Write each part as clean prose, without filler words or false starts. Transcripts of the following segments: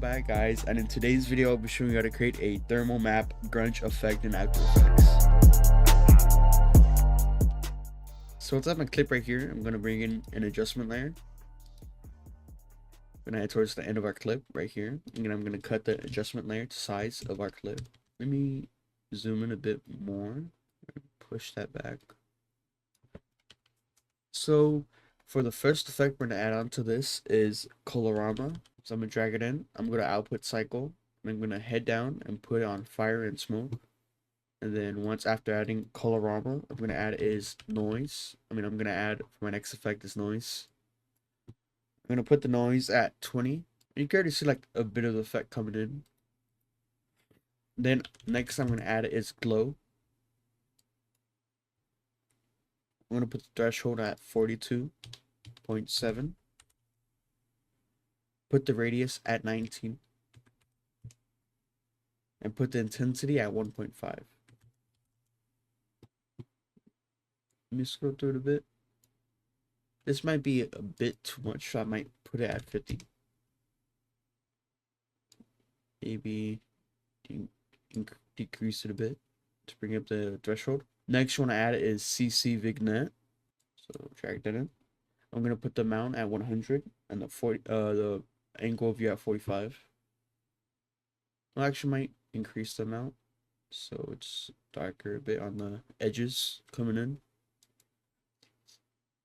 back, guys, and in today's video I'll be showing you how to create a thermal map grunge effect in After Effects. So once I have my clip right here, I'm going to bring in an adjustment layer. I'm going to head towards the end of our clip right here, and then I'm going to cut the adjustment layer to size of our clip. Let me zoom in a bit more, push that back. So for the first effect we're going to add on to this is Colorama. So I'm going to drag it in. I'm going to output cycle. And I'm going to head down and put it on fire and smoke. And then once after adding Colorama, I'm going to add is noise. I'm going to add for my next effect is noise. I'm going to put the noise at 20. You can already see like a bit of the effect coming in. Then next I'm going to add is glow. I'm going to put the threshold at 42.7. Put the radius at 19. And put the intensity at 1.5. Let me scroll through it a bit. This might be a bit too much, so I might put it at 50. Maybe decrease it a bit to bring up the threshold. Next you want to add is CC Vignette. So drag that in. I'm gonna put the mount at 100 and the angle of view at 45. I actually might increase the amount so it's darker a bit on the edges coming in.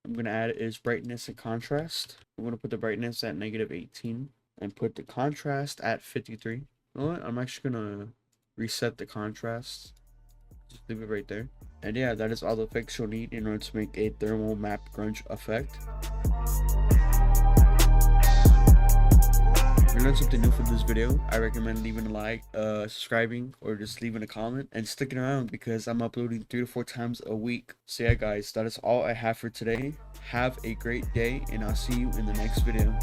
I'm gonna add is brightness and contrast. I'm gonna put the brightness at -18 and put the contrast at 53. You know what? I'm actually gonna reset the contrast. Just leave it right there. And yeah, that is all the effects you'll need in order to make a thermal map grunge effect. If you learned something new from this video, I recommend leaving a like, subscribing, or just leaving a comment and sticking around because I'm uploading 3 to 4 times a week. So yeah guys, that is all I have for today. Have a great day and I'll see you in the next video.